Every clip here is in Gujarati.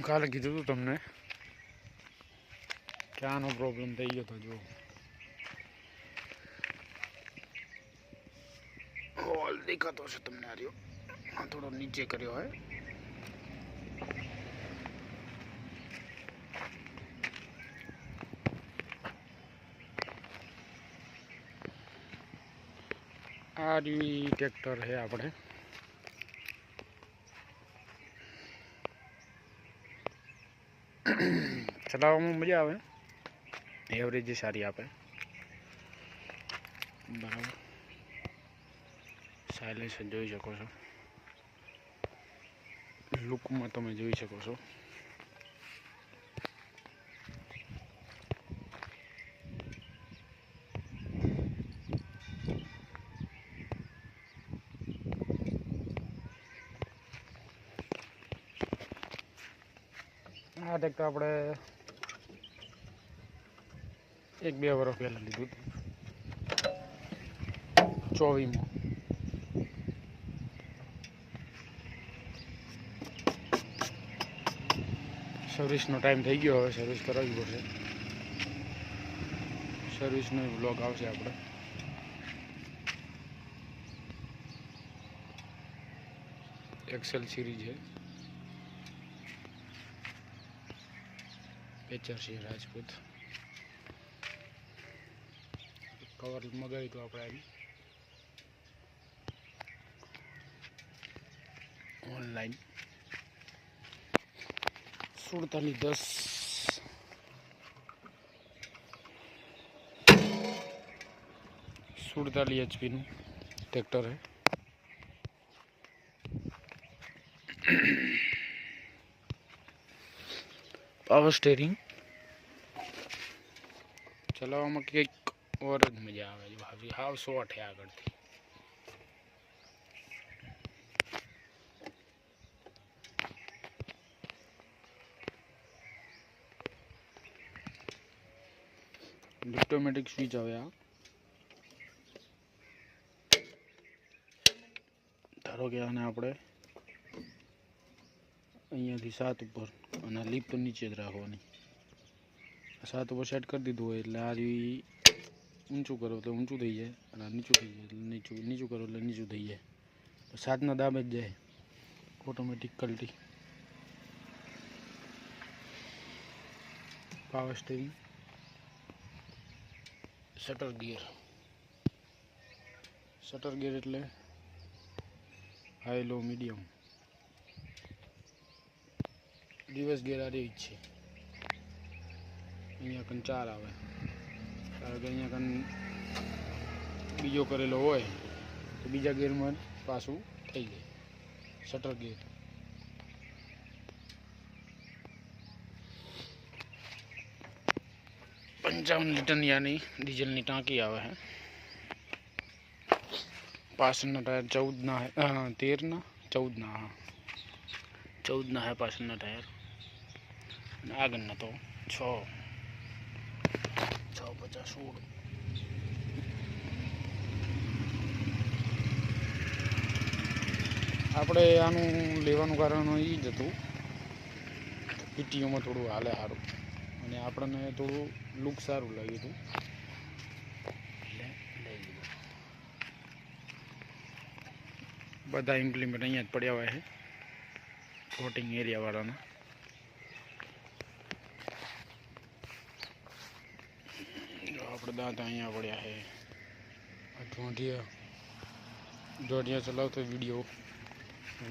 કાલે કીધું હતું તમને કે આનો પ્રોબ્લેમ થઈ ગયો હતો. જો હોલ દેખાતો છે તમને. આર્યો થોડો નીચે કર્યો હોય. આ ટ્રેક્ટર છે આપણે ચલાવવામાં મજા આવે, એવરેજ સારી આપે. બરાબર, સાયલેન્સર જોઈ શકો છો, લુકમાં તમે જોઈ શકો છો. આ ટ્રેક્ટર આપણે 1-2 વર્ષ પહેલાં લીધું હતું, 24માં. સર્વિસનો ટાઈમ થઈ ગયો, હવે સર્વિસ કરાવવી પડશે. સર્વિસનો વ્લોગ આવશે આપણે. એક્સેલ સિરીઝ છે, પેચર છે રાજપૂત. કવર મગાવી તો આપણે આવી ઓનલાઈન 4710 47 HP નું ટ્રેક્ટર है. પાવર સ્ટેરિંગ ચલાવવામાં કંઈક ઓર જ મજા આવે. જો હાવ શોર્ટ છે આગળથી. ઓટોમેટિક સ્વિચ આવે. આ ધારો કે આને આપણે અહીંયાથી 7 ઉપર અને લીપ નીચે જ રાખવાની. 7 ઉપર સેટ કરી દીધું હોય એટલે આ ઊંચું કરો એટલે ઊંચું થઈ જાય, અને નીચું થઈ જાય એટલે નીચું કરો એટલે નીચું થઈ જાય. 7ના દાબે જ જાય ઓટોમેટિક કલ્ટી. પાવર સ્ટીરિંગ, શટર ગિયર એટલે high low medium. Reverse gear આ રહી જ છે. અહીંયા કન 4 આવે, કારણ કે અહીંયા કન બીજો કરેલો હોય તો બીજા ગિયરમાં પાછું થઈ જાય. Shutter gear. ₹55 લીટરની આની ડીઝલની ટાંકી આવે છે. પાછળના ટાયર 14ના હે, 13ના 14ના, હા 14ના હે પાછળના ટાયર. અને આગળના તો 6 50 16. આપણે આનું લેવાનું કારણ એ જ હતું, પીટીઓમાં થોડું હાલે સારું, અને આપણને થોડું લુક સારું લાગ્યું હતું એટલે લઈ લીધું. બધા ઇમ્પ્લિમેન્ટ અહીંયા જ પડ્યા હોય છે કોટિંગ એરિયાવાળાના. આપણે દાંત અહીંયા પડ્યા છે. દોઢિયા ચલાવતો વિડીયો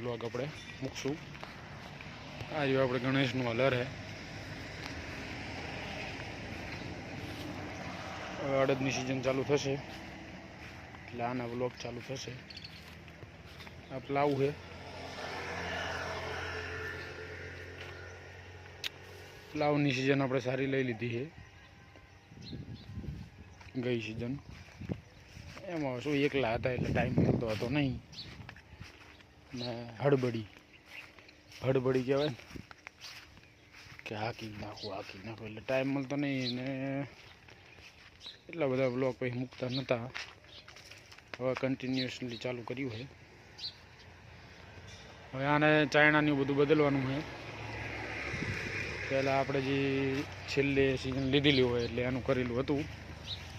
વ્લોગ આપણે મૂકશું. આ જો આપણે ગણેશનું હલર છે. હવે અડદની સિઝન ચાલુ થશે એટલે આના વ્લોગ ચાલુ થશે. આ પ્લાવ છે. પ્લાવની સિઝન આપણે સારી લઈ લીધી છે ગઈ સિઝન. એમાં શું એકલા હતા એટલે ટાઈમ મળતો હતો નહીં, ને હડબડી કહેવાય ને કે હાકી નાખું એટલે ટાઈમ મળતો નહીં, ને એટલા બધા બ્લોગ પછી મૂકતા નહોતા. હવે કન્ટિન્યુઅસલી ચાલુ કર્યું છે. હવે આને ચાયણાની બધું બદલવાનું છે. પહેલાં આપણે જે છેલ્લે સિઝન લીધેલી હોય એટલે એનું કરેલું હતું,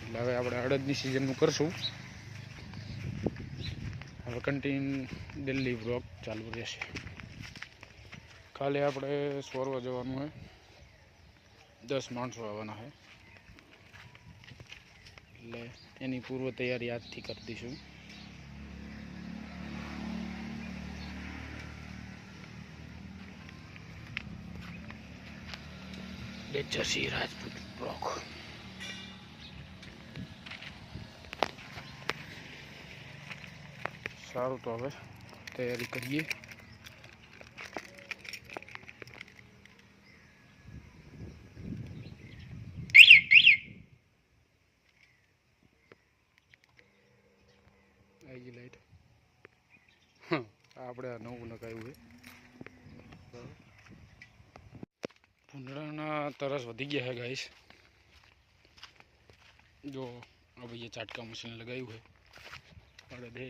એટલે હવે આપણે અડદની સિઝનનું કરશું. હવે કન્ટિન્યુ ડેલી બ્લોગ ચાલુ રહેશે. કાલે આપણે સોરવા જવાનું હોય, 10 માણસો આવવાના છે, એટલે એની પૂર્વ તૈયારી આજથી કરી દઈશું. Jersey Rajput block. સારું, તો હવે તૈયારી કરીએ. આવી લાઈટ આપણે આ નવું નખાયું છે. ભૂંડરાના તરસ વધી ગયા છે ગાઈસ. જો આ ભાઈએ ચાટકા મશીન લગાવ્યું છે. અડદ હે,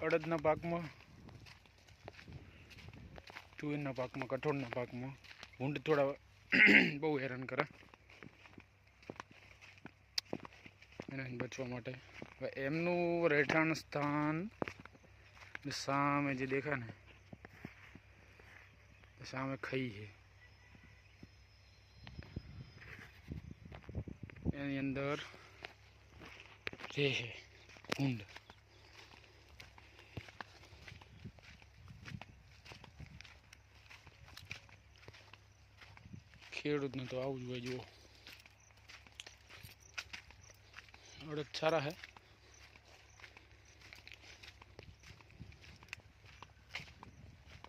અડદના પાકમાં, તુવેરના પાકમાં, કઠોળના પાકમાં ભૂંડ થોડા બહુ હેરાન કરે. એનાથી બચવા માટે હવે એમનું રહેઠાણ સ્થાન સામે જે દેખાય ને, સામે ખઈ છે, એની અંદર જે છે ભૂંડ. ખેડૂતને તો આવું જ હોય. જુઓ, અડદ સારા હે,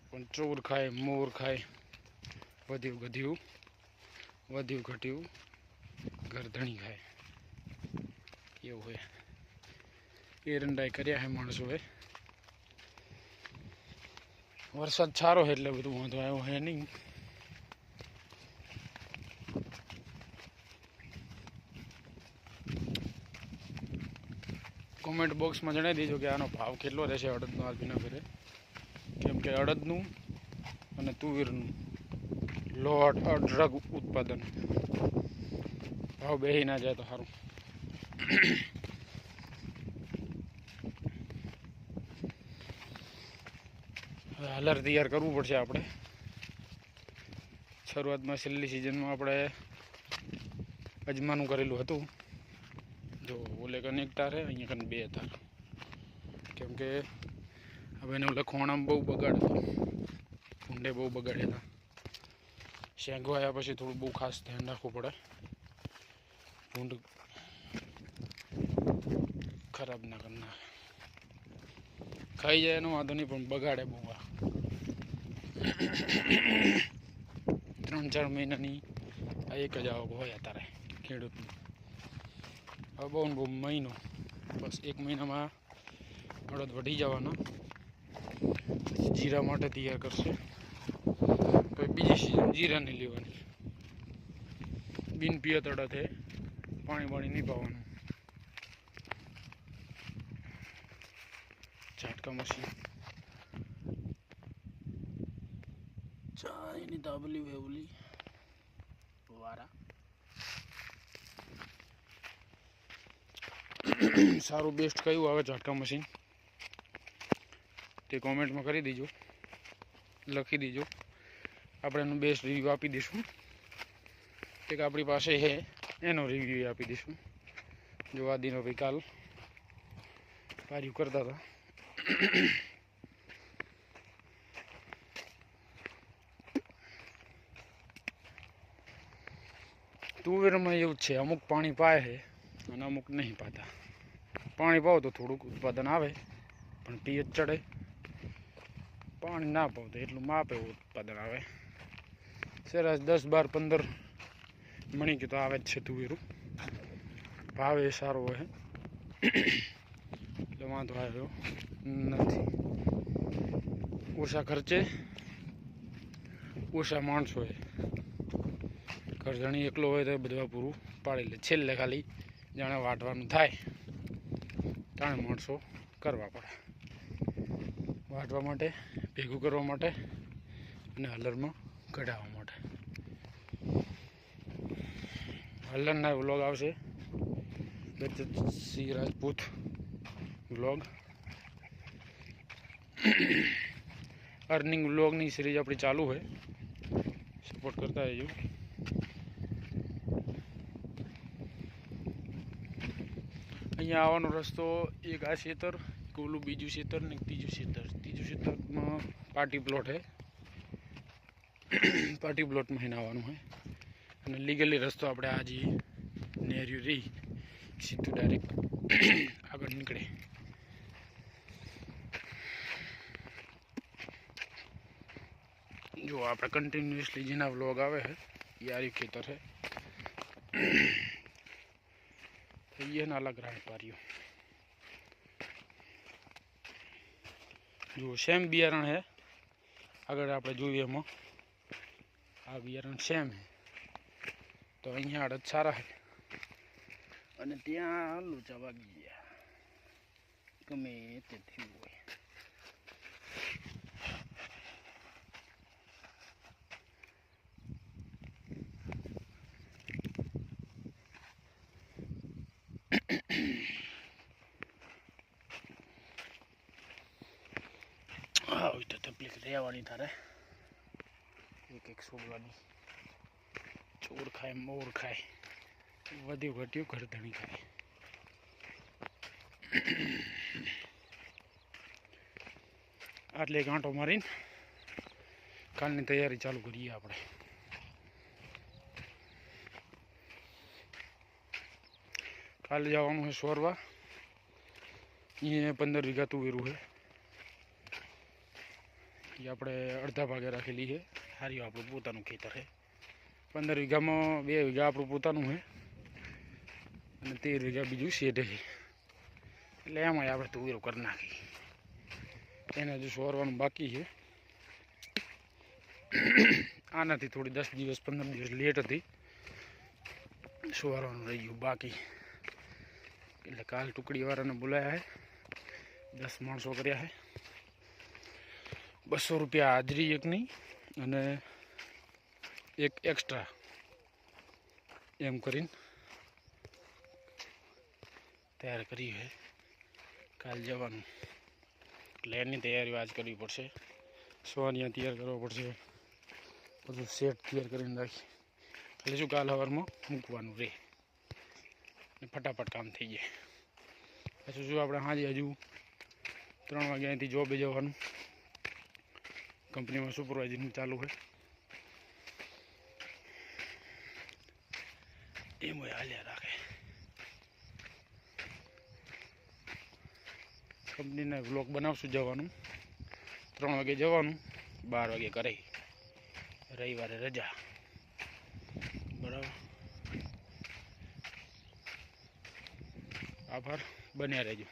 પણ ચોર ખાય, મોર ખાય, વધ્યું ગધ્યું, વધ્યું ઘટ્યું ગરધણી ખાય, એવું હોય. એરંડાઈ કર્યા હે માણસોએ. વરસાદ સારો છે એટલે બધું વાંધો આવ્યો હે નહીં. કોમેન્ટ બોક્સમાં જણાવી દેજો કે આનો ભાવ કેટલો રહેશે અડદનો આલપીના ઘરે, કેમ કે અડદનું અને તુવેરનું લોટ અઢળક ઉત્પાદન, ભાવ બેહી ના જાય તો સારું. હાલર તૈયાર કરવું પડશે આપણે. શરૂઆતમાં છેલ્લી સિઝનમાં આપણે અજમાનું કરેલું હતું. જો ઓલે કને એક તાર હે, અહીંયા કને 2 તાર, કેમ કે હવે એનું લખવાણામાં બહુ બગાડતો, ભૂંડે બહુ બગાડેલા. શેંગો આવ્યા પછી થોડું બહુ ખાસ ધ્યાન રાખવું પડે, ભૂંડ ખરાબ ના કરના. ખાઈ જાય એનો વાંધો નહીં, પણ બગાડે બહુ. આ 3-4 મહિનાની આ એક જ આવક હોય અત્યારે ખેડૂતની. હવે બહુ ને બહુ મહિનો, બસ 1 મહિનામાં અડદ વઢી જવાના. જીરા માટે તૈયાર કરશે, પછી બીજી સિઝન જીરાની લેવાની. બિન પિયત અડદ હે, પાણી નહીં પાવાનું. ચાટકા મશીન ચાયની દાબલી વેવલી વારા. સારું બેસ્ટ કયું આવે ચાટકા મશીન તે કોમેન્ટમાં કરી દેજો, લખી દેજો. આપણે એનું બેસ્ટ રિવ્યૂ આપી દઈશું. એક આપણી પાસે છે એનો રિવ્યૂ આપી દઈશું. જો આદિનો ભાઈ કાલ કાર્ય કરતા હતા. તુવેરમાં એવું છે, અમુક પાણી પાય છે અને અમુક નહીં પાતા. પાણી પાવ તો થોડુંક ઉત્પાદન આવે, પણ પિયત ચડે. પાણી ના પાવ તો એટલું માપે ઉત્પાદન આવે. સરસ 10, 12, 15 મણી કે તો આવે જ છે તુવેરું. ભાવ એ સારો હોય એટલે વાંધો આવ્યો નથી. ઓછા ખર્ચે ઓછા માણસોએ, કરજણી એકલો હોય તો બધું પૂરું પાડી લે. છેલ્લે ખાલી જાણે વાટવાનું થાય ત્રણ માણસો કરવા પડે, વાટવા માટે, ભેગું કરવા માટે અને હલરમાં કઢાવવા માટે. હલનના વ્લોગ આવશે, Singh Rajput vlog. Earning વ્લોગની series આપણી ચાલુ છે, સપોર્ટ કરતા રહેજો. અહીંયા આવવાનો રસ્તો એક આ ખેતર, ઓલું બીજું ખેતર ને ત્રીજું ખેતર. ત્રીજું ખેતરમાં પાર્ટી પ્લોટ છે, પાર્ટી પ્લોટમાં એને આવવાનું હોય. અને લીગલી રસ્તો આપણે આ જે નેર્યું રહી સીધું ડાયરેક્ટ આગળ નીકળે. જો આપણે કન્ટિન્યુઅસલી જેના વ્લોગ આવે છે એ આરી ખેતર છે, ये ना लग रहा है पारियो. जो सेम बियारण है, अगर आप જોઈએ એમાં આ બિયારણ સેમ है તો અહીંયા અડદ સારા છે. અને ત્યાં લોચા વાગી ગયા ગમે તે થયું હોય. આવી તો તકલીફ રહેવાની તારે. એક એક છોડવાની, ચોર ખાય મોર ખાય, વધ્યું ઘટ્યું ઘરધણી ખાય. આટલે ગાંઠો મારીને કાલની તૈયારી ચાલુ કરીએ આપણે. કાલે જવાનું છે સોરવા. અહીંયા 15 વીઘા તુવેરું છે, એ આપણે અડધા ભાગે રાખેલી છે. સારી આપણું પોતાનું ખેતર છે. 15 વીઘામાં 2 વીઘા આપણું પોતાનું છે અને 13 વીઘા બીજું શેઢ છે. એટલે એમાં આપણે તુવેરું કરી નાખી. એને હજુ સોરવાનું બાકી છે. આનાથી થોડી 10 દિવસ 15 દિવસ લેટ હતી, સોરવાનું રહી ગયું બાકી. એટલે કાલ ટુકડીવાળાને બોલાયા છે, 10 માણસો કર્યા છે. 200 રૂપિયા હાજરી એકની અને એક એક્સ્ટ્રા એમ કરીને તૈયાર કરી છે. કાલ જવાનું એટલે એની તૈયારીઓ આજ કરવી પડશે. સોનિયા તૈયાર કરવો પડશે, બધું સેટ તૈયાર કરીને રાખી. એટલે શું કાલ સવારમાં મૂકવાનું રહે ને ફટાફટ કામ થઈ જાય. પછી શું આપણે સાંજે હજુ 3 વાગ્યા અહીંથી જોબે જવાનું. કંપનીમાં સુપરવાઇઝરનું ચાલુ છે, એમ હાલ્યા રાખે. કંપનીના વ્લોગ બનાવશું. જવાનું 3 વાગે જવાનું, 12 વાગે કરે. રવિવારે રજા, બરાબર. આભાર, બન્યા રહેજો.